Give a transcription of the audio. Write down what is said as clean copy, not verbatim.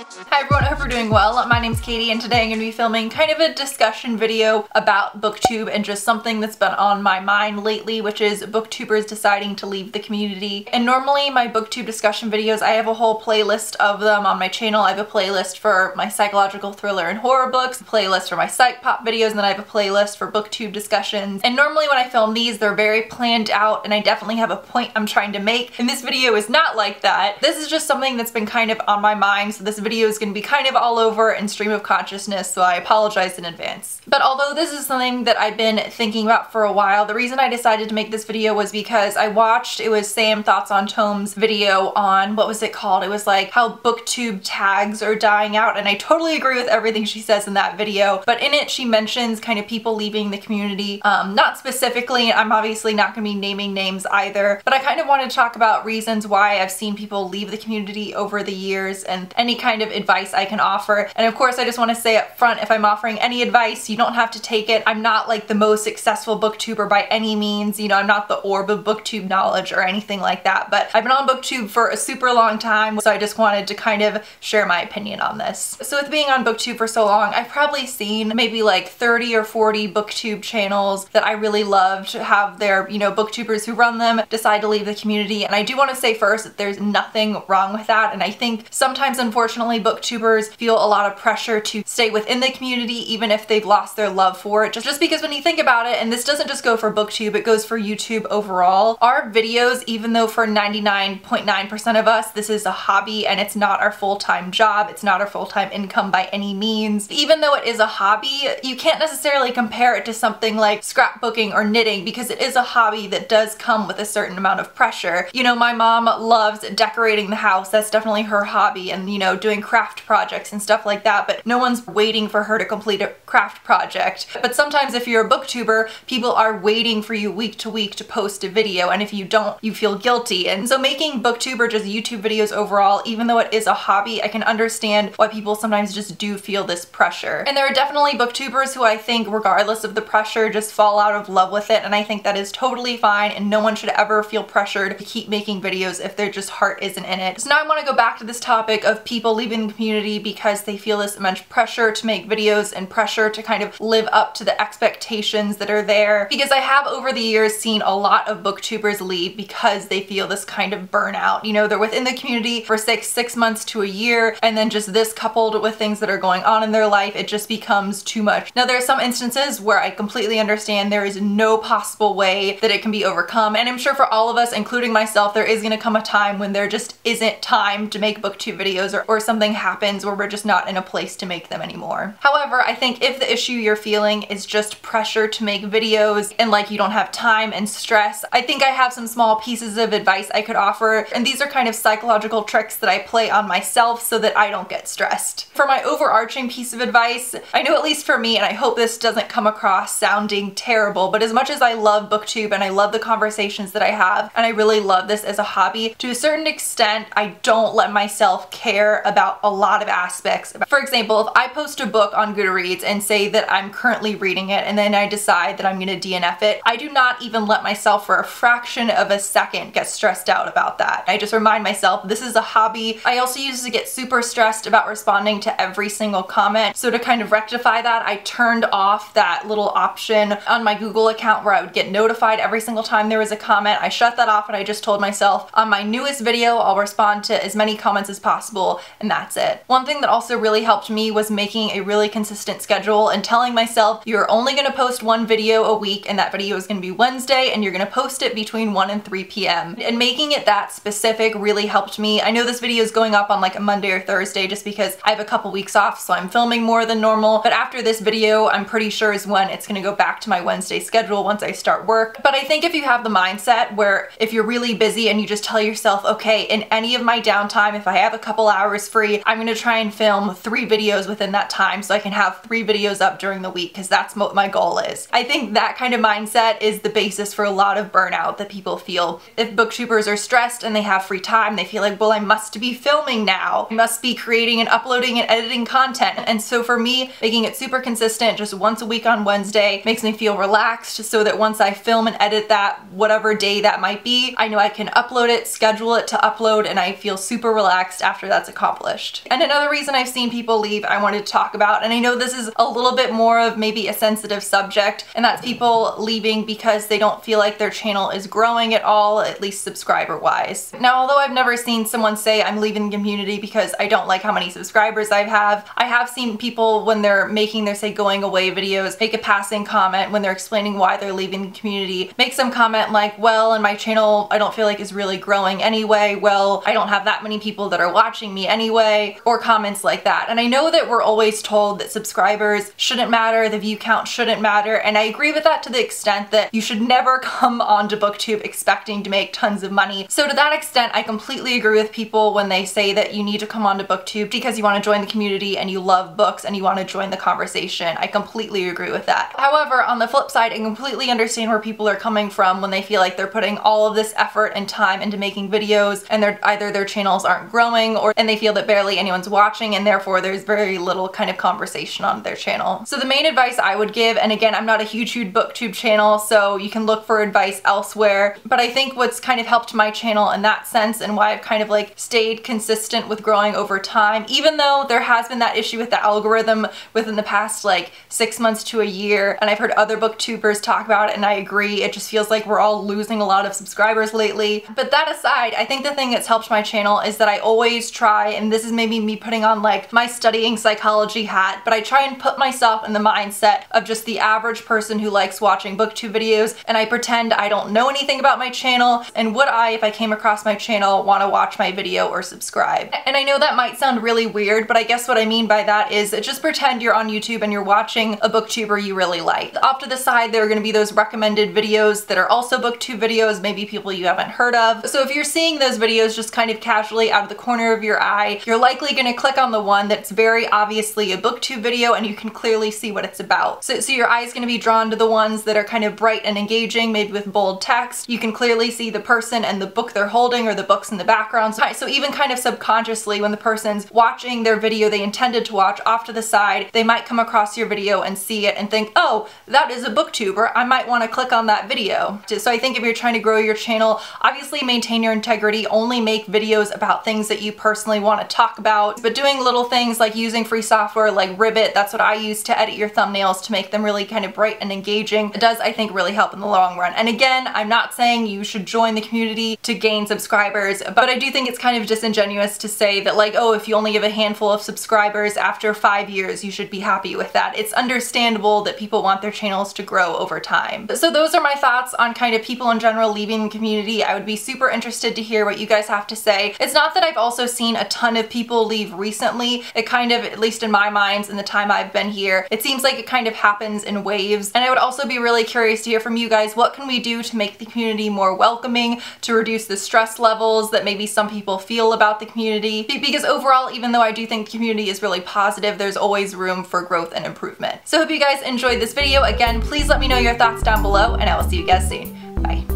Hi everyone, I hope you're doing well. My name's Katie and today I'm going to be filming kind of a discussion video about Booktube and just something that's been on my mind lately, which is booktubers deciding to leave the community. And normally my Booktube discussion videos, I have a whole playlist of them on my channel. I have a playlist for my psychological thriller and horror books, a playlist for my psych pop videos, and then I have a playlist for Booktube discussions. And normally when I film these, they're very planned out and I definitely have a point I'm trying to make. And this video is not like that. This is just something that's been kind of on my mind, so this video is going to be kind of all over in stream of consciousness, so I apologize in advance. But although this is something that I've been thinking about for a while, the reason I decided to make this video was because I watched, it was Sam Thoughts on Tome's video on, what was it called? It was like how Booktube tags are dying out, and I totally agree with everything she says in that video. But in it, she mentions kind of people leaving the community, not specifically, I'm obviously not going to be naming names either, but I kind of wanted to talk about reasons why I've seen people leave the community over the years and any kind of advice I can offer. And of course, I just want to say up front, if I'm offering any advice, you don't have to take it. I'm not like the most successful booktuber by any means. You know, I'm not the orb of booktube knowledge or anything like that, but I've been on Booktube for a super long time, so I just wanted to kind of share my opinion on this. So with being on Booktube for so long, I've probably seen maybe like 30 or 40 Booktube channels that I really loved have their, you know, booktubers who run them decide to leave the community. And I do want to say first that there's nothing wrong with that. And I think sometimes, unfortunately, booktubers feel a lot of pressure to stay within the community even if they've lost their love for it. Just because when you think about it, and this doesn't just go for Booktube, it goes for YouTube overall, our videos, even though for 99.9% of us this is a hobby and it's not our full-time job, it's not our full-time income by any means, even though it is a hobby, you can't necessarily compare it to something like scrapbooking or knitting because it is a hobby that does come with a certain amount of pressure. You know, my mom loves decorating the house, that's definitely her hobby, and you know, doing craft projects and stuff like that, but no one's waiting for her to complete a craft project. But sometimes if you're a booktuber, people are waiting for you week to week to post a video, and if you don't, you feel guilty. And so making Booktube or just YouTube videos overall, even though it is a hobby, I can understand why people sometimes just do feel this pressure. And there are definitely booktubers who I think, regardless of the pressure, just fall out of love with it, and I think that is totally fine, and no one should ever feel pressured to keep making videos if their just heart isn't in it. So now I want to go back to this topic of people leaving the community because they feel this immense pressure to make videos and pressure to kind of live up to the expectations that are there, because I have over the years seen a lot of booktubers leave because they feel this kind of burnout. You know, they're within the community for six months to a year, and then just this coupled with things that are going on in their life, it just becomes too much. Now there are some instances where I completely understand there is no possible way that it can be overcome, and I'm sure for all of us, including myself, there is going to come a time when there just isn't time to make Booktube videos, or something happens where we're just not in a place to make them anymore. However, I think if the issue you're feeling is just pressure to make videos and like you don't have time and stress, I think I have some small pieces of advice I could offer, and these are kind of psychological tricks that I play on myself so that I don't get stressed. For my overarching piece of advice, I know at least for me, and I hope this doesn't come across sounding terrible, but as much as I love Booktube and I love the conversations that I have, and I really love this as a hobby, to a certain extent, I don't let myself care about a lot of aspects. For example, if I post a book on Goodreads and say that I'm currently reading it and then I decide that I'm going to DNF it, I do not even let myself for a fraction of a second get stressed out about that. I just remind myself this is a hobby. I also used to get super stressed about responding to every single comment, so to kind of rectify that, I turned off that little option on my Google account where I would get notified every single time there was a comment. I shut that off and I just told myself on my newest video I'll respond to as many comments as possible, and that's it. One thing that also really helped me was making a really consistent schedule and telling myself you're only going to post one video a week, and that video is going to be Wednesday, and you're going to post it between 1 and 3 p.m. And making it that specific really helped me. I know this video is going up on like a Monday or Thursday just because I have a couple weeks off, so I'm filming more than normal, but after this video I'm pretty sure is when it's going to go back to my Wednesday schedule once I start work. But I think if you have the mindset where if you're really busy and you just tell yourself, okay, in any of my downtime, if I have a couple hours free, I'm going to try and film 3 videos within that time so I can have 3 videos up during the week, because that's what my goal is. I think that kind of mindset is the basis for a lot of burnout that people feel. If booktubers are stressed and they have free time, they feel like, well, I must be filming now. I must be creating and uploading and editing content. And so for me, making it super consistent, just once a week on Wednesday, makes me feel relaxed so that once I film and edit that, whatever day that might be, I know I can upload it, schedule it to upload, and I feel super relaxed after that's accomplished. accomplished. And another reason I've seen people leave I wanted to talk about, and I know this is a little bit more of maybe a sensitive subject, and that's people leaving because they don't feel like their channel is growing at all, at least subscriber wise. Now, although I've never seen someone say I'm leaving the community because I don't like how many subscribers I have seen people when they're making their say going away videos make a passing comment when they're explaining why they're leaving the community, make some comment like, well, and my channel I don't feel like is really growing anyway, well, I don't have that many people that are watching me anyway, or comments like that. And I know that we're always told that subscribers shouldn't matter, the view count shouldn't matter, and I agree with that to the extent that you should never come onto Booktube expecting to make tons of money. So to that extent, I completely agree with people when they say that you need to come onto Booktube because you want to join the community and you love books and you want to join the conversation. I completely agree with that. However, on the flip side, I completely understand where people are coming from when they feel like they're putting all of this effort and time into making videos and either their channels aren't growing and they feel that barely anyone's watching and therefore there's very little kind of conversation on their channel. So the main advice I would give, and again, I'm not a huge Booktube channel, so you can look for advice elsewhere, but I think what's kind of helped my channel in that sense and why I've kind of like stayed consistent with growing over time, even though there has been that issue with the algorithm within the past like 6 months to a year, and I've heard other booktubers talk about it and I agree, it just feels like we're all losing a lot of subscribers lately. But that aside, I think the thing that's helped my channel is that I always try, and this is maybe me putting on like my studying psychology hat, but I try and put myself in the mindset of just the average person who likes watching booktube videos, and I pretend I don't know anything about my channel, and would I, if I came across my channel, want to watch my video or subscribe. And I know that might sound really weird, but I guess what I mean by that is just pretend you're on YouTube and you're watching a booktuber you really like. Off to the side, there are going to be those recommended videos that are also booktube videos, maybe people you haven't heard of. So if you're seeing those videos just kind of casually out of the corner of your eye, you're likely going to click on the one that's very obviously a booktube video and you can clearly see what it's about. So your eye's going to be drawn to the ones that are kind of bright and engaging, maybe with bold text. You can clearly see the person and the book they're holding or the books in the background. So even kind of subconsciously when the person's watching their video they intended to watch off to the side, they might come across your video and see it and think, oh, that is a booktuber, I might want to click on that video. So I think if you're trying to grow your channel, obviously maintain your integrity, only make videos about things that you personally want to talk about, but doing little things like using free software like Ribbit, that's what I use to edit your thumbnails to make them really kind of bright and engaging. It does, I think, really help in the long run. And again, I'm not saying you should join the community to gain subscribers, but I do think it's kind of disingenuous to say that like, oh, if you only have a handful of subscribers after 5 years, you should be happy with that. It's understandable that people want their channels to grow over time. So those are my thoughts on kind of people in general leaving the community. I would be super interested to hear what you guys have to say. It's not that I've also seen a ton of people leave recently. It kind of, at least in my mind, in the time I've been here, it seems like it kind of happens in waves. And I would also be really curious to hear from you guys, what can we do to make the community more welcoming, to reduce the stress levels that maybe some people feel about the community? Because overall, even though I do think the community is really positive, there's always room for growth and improvement. So I hope you guys enjoyed this video. Again, please let me know your thoughts down below and I will see you guys soon. Bye.